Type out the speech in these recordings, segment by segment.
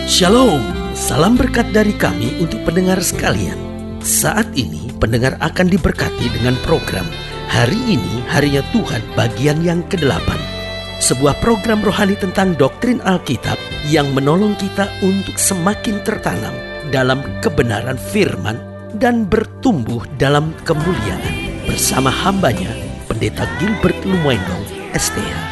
Shalom, salam berkat dari kami untuk pendengar sekalian. Saat ini pendengar akan diberkati dengan program Hari Ini Harinya Tuhan bagian yang ke-8. Sebuah program rohani tentang doktrin Alkitab yang menolong kita untuk semakin tertanam dalam kebenaran firman dan bertumbuh dalam kemuliaan. Bersama hambanya, Pendeta Gilbert Lumwendong, STH.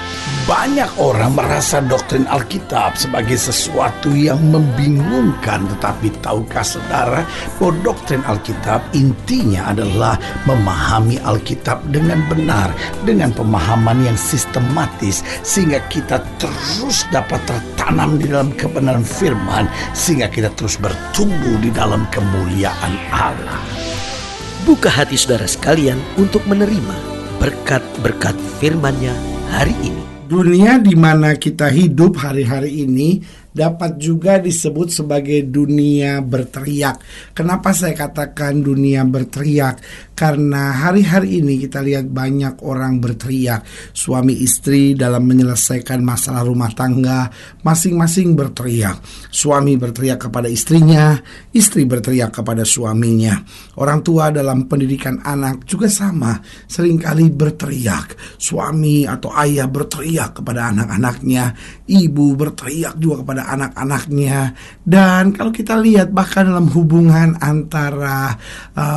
Banyak orang merasa doktrin Alkitab sebagai sesuatu yang membingungkan. Tetapi tahukah saudara bahwa doktrin Alkitab intinya adalah memahami Alkitab dengan benar, dengan pemahaman yang sistematis, sehingga kita terus dapat tertanam di dalam kebenaran firman, sehingga kita terus bertumbuh di dalam kemuliaan Allah. Buka hati saudara sekalian untuk menerima berkat-berkat firman-Nya hari ini. Dunia di mana kita hidup hari-hari ini dapat juga disebut sebagai dunia berteriak. Kenapa saya katakan dunia berteriak? Karena hari-hari ini kita lihat banyak orang berteriak. Suami istri dalam menyelesaikan masalah rumah tangga, masing-masing berteriak. Suami berteriak kepada istrinya, istri berteriak kepada suaminya. Orang tua dalam pendidikan anak juga sama, seringkali berteriak. Suami atau ayah berteriak kepada anak-anaknya, ibu berteriak juga kepada anak-anaknya. Dan kalau kita lihat bahkan dalam hubungan antara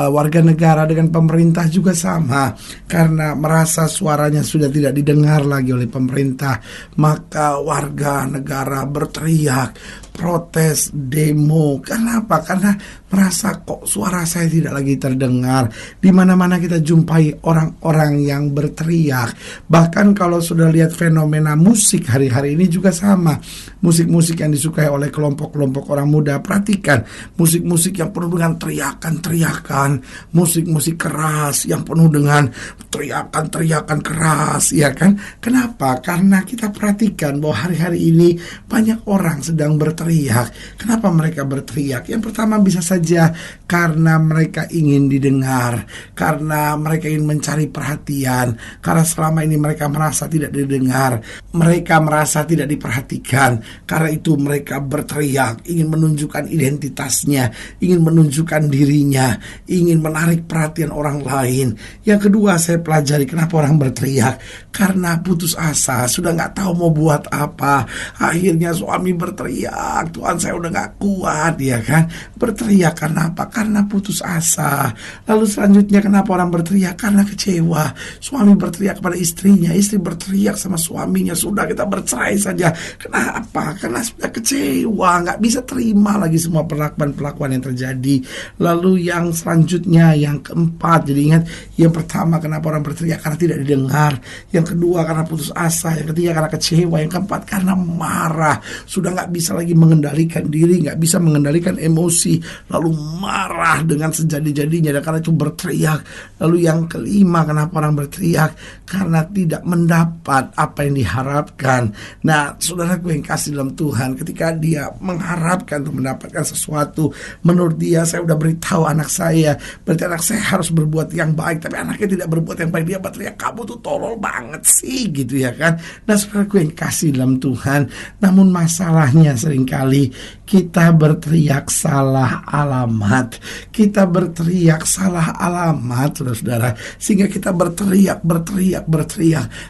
warga negara dengan pemerintah juga sama, karena merasa suaranya sudah tidak didengar lagi oleh pemerintah, maka warga negara berteriak, protes, demo. Kenapa? Karena merasa kok suara saya tidak lagi terdengar. Di mana-mana kita jumpai orang-orang yang berteriak. Bahkan kalau sudah lihat fenomena musik hari-hari ini juga sama. Musik-musik yang disukai oleh kelompok-kelompok orang muda, perhatikan, musik-musik yang penuh dengan teriakan-teriakan, musik-musik keras yang penuh dengan teriakan-teriakan keras, ya kan? Kenapa? Karena kita perhatikan bahwa hari-hari ini banyak orang sedang berteriak. Kenapa mereka berteriak? Yang pertama bisa saja karena mereka ingin didengar, karena mereka ingin mencari perhatian, karena selama ini mereka merasa tidak didengar, mereka merasa tidak diperhatikan. Karena itu mereka berteriak, ingin menunjukkan identitasnya, ingin menunjukkan dirinya, ingin menarik perhatian orang lain. Yang kedua, saya pelajari kenapa orang berteriak. Karena putus asa, sudah gak tahu mau buat apa. Akhirnya suami berteriak, Tuhan saya udah gak kuat, ya kan? Berteriak karena apa? Karena putus asa. Lalu selanjutnya kenapa orang berteriak? Karena kecewa. Suami berteriak kepada istrinya, istri berteriak sama suaminya, sudah kita bercerai saja. Kenapa? Karena sudah kecewa, gak bisa terima lagi semua perlakuan-perlakuan yang terjadi. Lalu yang selanjutnya, yang keempat, jadi ingat, yang pertama kenapa orang berteriak? Karena tidak didengar. Yang kedua karena putus asa. Yang ketiga karena kecewa. Yang keempat karena marah. Sudah gak bisa lagi mengendalikan diri, gak bisa mengendalikan emosi, lalu marah dengan sejadi-jadinya, dan karena itu berteriak. Lalu yang kelima kenapa orang berteriak? Karena tidak mendapat apa yang diharapkan. Nah, saudaraku yang kasih dalam Tuhan, ketika dia mengharapkan untuk mendapatkan sesuatu, menurut dia, saya udah beritahu anak saya, berarti anak saya harus berbuat yang baik, tapi anaknya tidak berbuat yang baik, dia berteriak, kamu tuh tolol banget sih, gitu ya kan. Nah, saudaraku yang kasih dalam Tuhan, namun masalahnya seringkali kita berteriak salah alamat. Kita berteriak salah alamat, saudara-saudara, sehingga kita berteriak,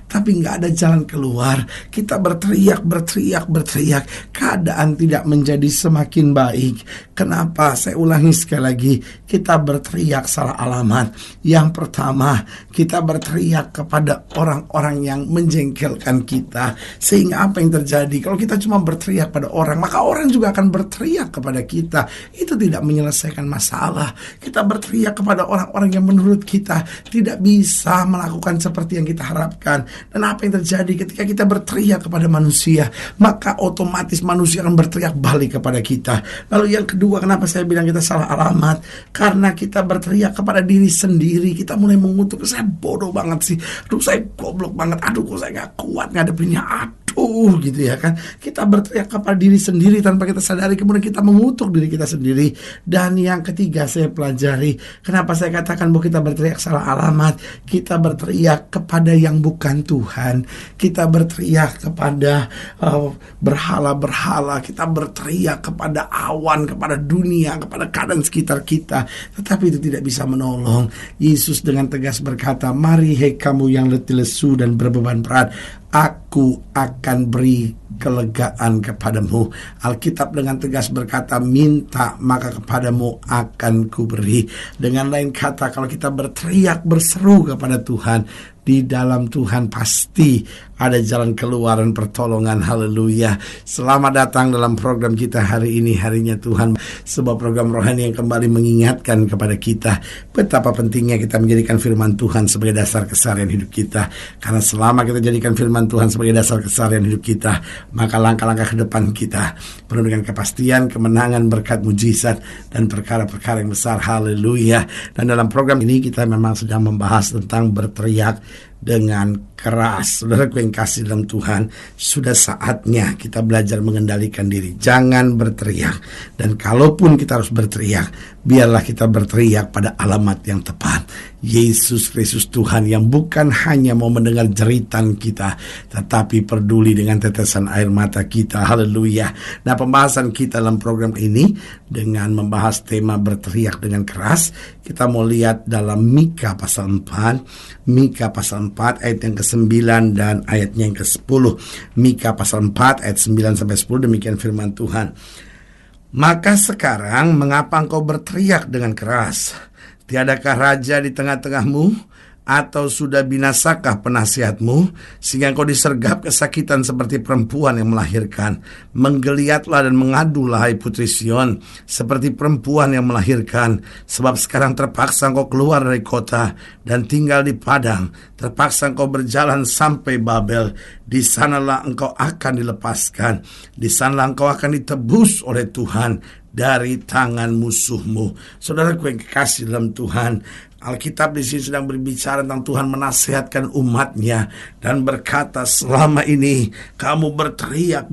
tapi nggak ada jalan keluar. Kita berteriak, keadaan tidak menjadi semakin baik. Kenapa? Saya ulangi sekali lagi, kita berteriak salah alamat. Yang pertama, kita berteriak kepada orang-orang yang menjengkelkan kita. Sehingga apa yang terjadi? Kalau kita cuma berteriak pada orang, maka orang juga akan berteriak kepada kita. Itu tidak menyelesaikan masalah. Kita berteriak kepada orang-orang yang menurut kita tidak bisa melakukan seperti yang kita harapkan. Dan apa yang terjadi ketika kita berteriak kepada manusia? Maka otomatis manusia akan berteriak balik kepada kita. Lalu yang kedua, kenapa saya bilang kita salah alamat? Karena kita berteriak kepada diri sendiri. Kita mulai mengutuk, saya bodoh banget sih, aduh saya goblok banget, aduh kok saya gak kuat ngadepinnya, aduh gitu ya kan. Kita berteriak kepada diri sendiri tanpa kita sadari, kemudian kita mengutuk diri kita sendiri. Dan yang ketiga saya pelajari, kenapa saya katakan bahwa kita berteriak salah alamat. Kita berteriak kepada yang bukan Tuhan. Kita berteriak kepada berhala-berhala. Kita berteriak kepada awan, kepada dunia, kepada keadaan sekitar kita. Tetapi itu tidak bisa menolong. Yesus dengan tegas berkata, mari hei kamu yang letih lesu dan berbeban berat, aku akan beri kelegaan kepadamu. Alkitab dengan tegas berkata, minta maka kepadamu akan kuberi. Dengan lain kata, kalau kita berteriak, berseru kepada Tuhan, di dalam Tuhan pasti ada jalan keluar dan pertolongan. Haleluya. Selamat datang dalam program kita hari ini, Harinya Tuhan. Sebuah program rohani yang kembali mengingatkan kepada kita betapa pentingnya kita menjadikan firman Tuhan sebagai dasar keseharian hidup kita. Karena selama kita jadikan firman Tuhan sebagai dasar keseharian hidup kita, maka langkah-langkah ke depan kita penuh dengan kepastian, kemenangan, berkat, mujizat, dan perkara-perkara yang besar. Haleluya. Dan dalam program ini kita memang sedang membahas tentang berteriak dengan keras. Saudaraku yang kasih dalam Tuhan, sudah saatnya kita belajar mengendalikan diri. Jangan berteriak. Dan kalaupun kita harus berteriak, biarlah kita berteriak pada alamat yang tepat. Yesus Kristus Tuhan yang bukan hanya mau mendengar jeritan kita, tetapi peduli dengan tetesan air mata kita. Haleluya. Nah, pembahasan kita dalam program ini dengan membahas tema berteriak dengan keras, kita mau lihat dalam Mika pasal 4. Mika pasal 4 ayat yang ke-9 dan ayatnya yang ke-10. Mika pasal 4 ayat 9-10, demikian firman Tuhan. Maka sekarang mengapa engkau berteriak dengan keras? Tiadakah raja di tengah-tengahmu? Atau sudah binasakah penasihatmu, sehingga engkau disergap kesakitan seperti perempuan yang melahirkan? Menggeliatlah dan mengadulah, hai putri Sion, seperti perempuan yang melahirkan. Sebab sekarang terpaksa engkau keluar dari kota dan tinggal di padang. Terpaksa engkau berjalan sampai Babel. Di sanalah engkau akan dilepaskan. Di sanalah engkau akan ditebus oleh Tuhan dari tangan musuhmu. Saudaraku yang kekasih dalam Tuhan, Alkitab di sini sedang berbicara tentang Tuhan menasihatkan umatnya dan berkata, selama ini kamu berteriak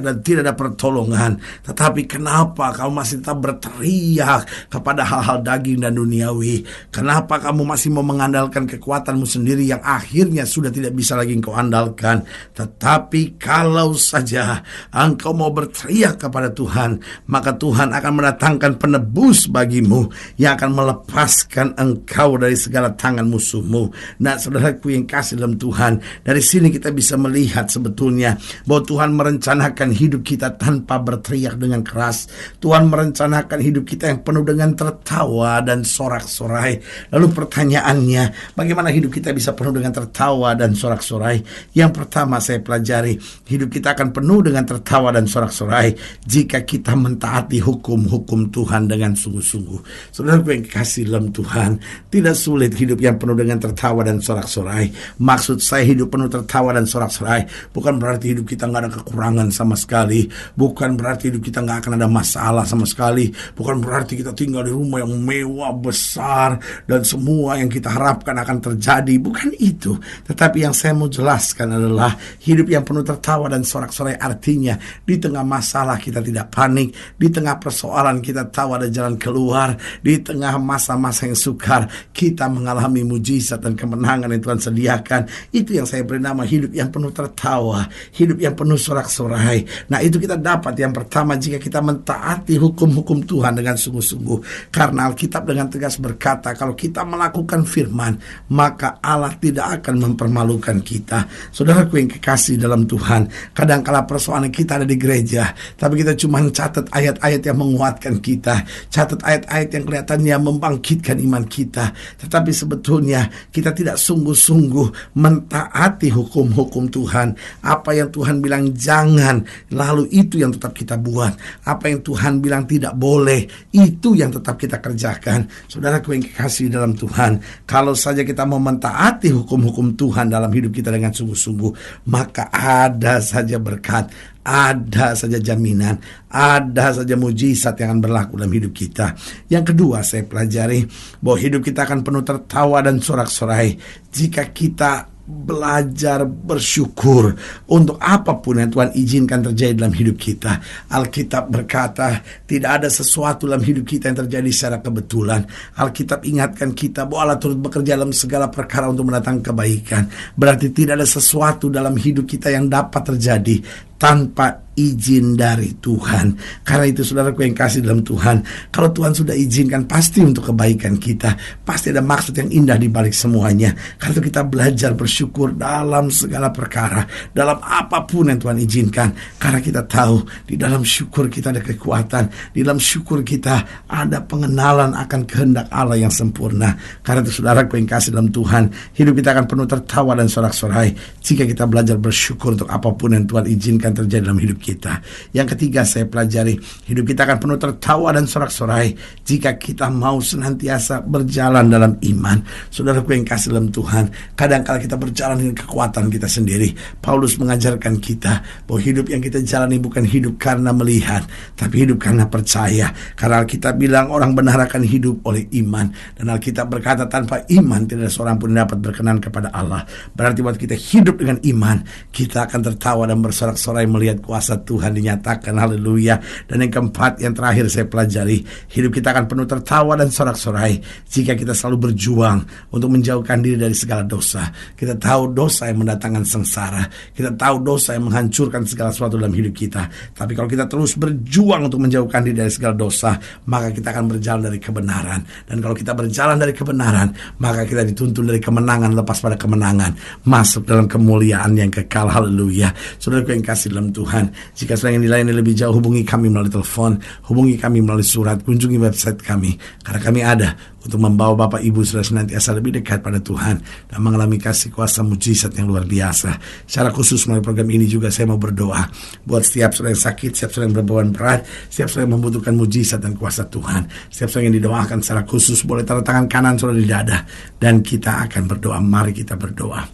dan tidak ada pertolongan. Tetapi kenapa kamu masih tetap berteriak kepada hal-hal daging dan duniawi? Kenapa kamu masih mau mengandalkan kekuatanmu sendiri yang akhirnya sudah tidak bisa lagi engkau andalkan? Tetapi kalau saja engkau mau berteriak kepada Tuhan, maka Tuhan akan mendatangkan penebus bagimu yang akan melepaskan engkau dari segala tangan musuhmu. Nah, saudaraku yang kasih dalam Tuhan, dari sini kita bisa melihat sebetulnya bahwa Tuhan merencanakan hidup kita tanpa berteriak dengan keras. Tuhan merencanakan hidup kita yang penuh dengan tertawa dan sorak-sorai. Lalu pertanyaannya, bagaimana hidup kita bisa penuh dengan tertawa dan sorak-sorai? Yang pertama saya pelajari, hidup kita akan penuh dengan tertawa dan sorak-sorai jika kita mentaati hukum-hukum Tuhan dengan sungguh-sungguh. Saudaraku yang kasih dalam Tuhan, tidak sulit hidup yang penuh dengan tertawa dan sorak-sorai. Maksud saya hidup penuh tertawa dan sorak-sorai bukan berarti hidup kita nggak ada kekurangan sama sekali, bukan berarti hidup kita nggak akan ada masalah sama sekali, bukan berarti kita tinggal di rumah yang mewah besar dan semua yang kita harapkan akan terjadi, bukan itu. Tetapi yang saya mau jelaskan adalah hidup yang penuh tertawa dan sorak-sorai artinya di tengah masalah kita tidak panik, di tengah persoalan kita tahu ada jalan keluar, di tengah masa-masa yang sukar kita mengalami mujizat dan kemenangan yang Tuhan sediakan. Itu yang saya beri nama hidup yang penuh tertawa, hidup yang penuh sorak-sorai. Nah, itu kita dapat yang pertama jika kita mentaati hukum-hukum Tuhan dengan sungguh-sungguh. Karena Alkitab dengan tegas berkata, kalau kita melakukan firman, maka Allah tidak akan mempermalukan kita. Saudaraku yang kekasih dalam Tuhan, kadang-kala persoalan kita ada di gereja, tapi kita cuma catat ayat-ayat yang menguatkan kita, catat ayat-ayat yang kelihatannya membangkitkan iman kita, tetapi sebetulnya kita tidak sungguh-sungguh mentaati hukum-hukum Tuhan. Apa yang Tuhan bilang jangan, lalu itu yang tetap kita buat. Apa yang Tuhan bilang tidak boleh, itu yang tetap kita kerjakan. Saudaraku yang kekasih dalam Tuhan, kalau saja kita mau mentaati hukum-hukum Tuhan dalam hidup kita dengan sungguh-sungguh, maka ada saja berkat, ada saja jaminan, ada saja mujizat yang akan berlaku dalam hidup kita. Yang kedua saya pelajari bahwa hidup kita akan penuh tertawa dan sorak-sorai jika kita belajar bersyukur untuk apapun yang Tuhan izinkan terjadi dalam hidup kita. Alkitab berkata, tidak ada sesuatu dalam hidup kita yang terjadi secara kebetulan. Alkitab ingatkan kita bahwa Allah turut bekerja dalam segala perkara untuk mendatangkan kebaikan. Berarti tidak ada sesuatu dalam hidup kita yang dapat terjadi tanpa izin dari Tuhan. Karena itu saudaraku yang kasih dalam Tuhan, kalau Tuhan sudah izinkan pasti untuk kebaikan kita, pasti ada maksud yang indah di balik semuanya. Karena itu kita belajar bersyukur dalam segala perkara, dalam apapun yang Tuhan izinkan. Karena kita tahu di dalam syukur kita ada kekuatan, di dalam syukur kita ada pengenalan akan kehendak Allah yang sempurna. Karena itu saudaraku yang kasih dalam Tuhan, hidup kita akan penuh tertawa dan sorak-sorai jika kita belajar bersyukur untuk apapun yang Tuhan izinkan terjadi dalam hidup kita. Yang ketiga saya pelajari, hidup kita akan penuh tertawa dan sorak-sorai jika kita mau senantiasa berjalan dalam iman. Saudaraku yang kasih dalam Tuhan, kadang-kala kita berjalan dengan kekuatan kita sendiri. Paulus mengajarkan kita bahwa hidup yang kita jalani bukan hidup karena melihat, tapi hidup karena percaya. Karena Alkitab bilang orang benar akan hidup oleh iman, dan Alkitab berkata tanpa iman tidak ada seorang pun dapat berkenan kepada Allah. Berarti waktu kita hidup dengan iman, kita akan tertawa dan bersorak-sorai melihat kuasa Tuhan dinyatakan. Haleluya. Dan yang keempat, yang terakhir saya pelajari, hidup kita akan penuh tertawa dan sorak-sorai jika kita selalu berjuang untuk menjauhkan diri dari segala dosa. Kita tahu dosa yang mendatangkan sengsara, kita tahu dosa yang menghancurkan segala sesuatu dalam hidup kita. Tapi kalau kita terus berjuang untuk menjauhkan diri dari segala dosa, maka kita akan berjalan dari kebenaran. Dan kalau kita berjalan dari kebenaran, maka kita dituntun dari kemenangan lepas pada kemenangan, masuk dalam kemuliaan yang kekal. Haleluya. Saudaraku yang kasih dalam Tuhan, jika sedang yang dilayani lebih jauh, hubungi kami melalui telepon, hubungi kami melalui surat, kunjungi website kami, karena kami ada untuk membawa Bapak Ibu sudah senantiasa lebih dekat pada Tuhan dan mengalami kasih kuasa mujizat yang luar biasa. Secara khusus melalui program ini juga saya mau berdoa buat setiap saudara yang sakit, setiap saudara yang berbeban berat, setiap saudara yang membutuhkan mujizat dan kuasa Tuhan, setiap saudara yang didoakan secara khusus boleh taruh tangan kanan saudara di dada dan kita akan berdoa. Mari kita berdoa.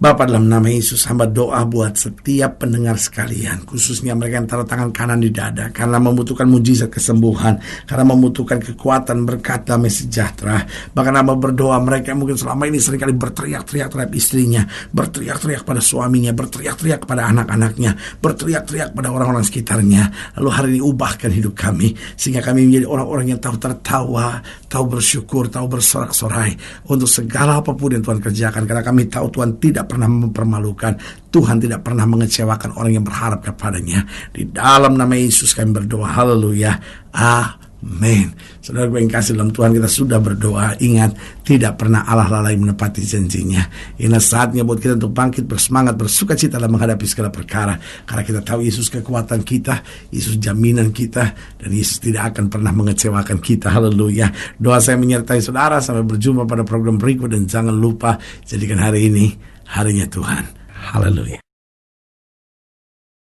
Bapa, dalam nama Yesus, hamba doa buat setiap pendengar sekalian, khususnya mereka yang taruh tangan kanan di dada, karena membutuhkan mujizat kesembuhan, karena membutuhkan kekuatan berkat damai sejahtera. Bahkan hamba berdoa mereka yang mungkin selama ini seringkali berteriak-teriak terhadap istrinya, berteriak-teriak pada suaminya, berteriak-teriak pada anak-anaknya, berteriak-teriak pada orang-orang sekitarnya. Lalu hari ini ubahkan hidup kami, sehingga kami menjadi orang-orang yang tahu tertawa, tahu bersyukur, tahu bersorak-sorai untuk segala apapun yang Tuhan kerjakan. Karena kami tahu Tuhan tidak pernah mempermalukan, Tuhan tidak pernah mengecewakan orang yang berharap kepadanya. Di dalam nama Yesus kami berdoa. Haleluya. Amin. Saudara yang kasih dalam Tuhan, kita sudah berdoa. Ingat, tidak pernah Allah lalai menepati janjinya. Ini saatnya buat kita untuk bangkit, bersemangat, bersuka cita dalam menghadapi segala perkara. Karena kita tahu Yesus kekuatan kita, Yesus jaminan kita, dan Yesus tidak akan pernah mengecewakan kita. Haleluya. Doa saya menyertai saudara. Sampai berjumpa pada program berikut, dan jangan lupa jadikan hari ini harinya Tuhan. Haleluya.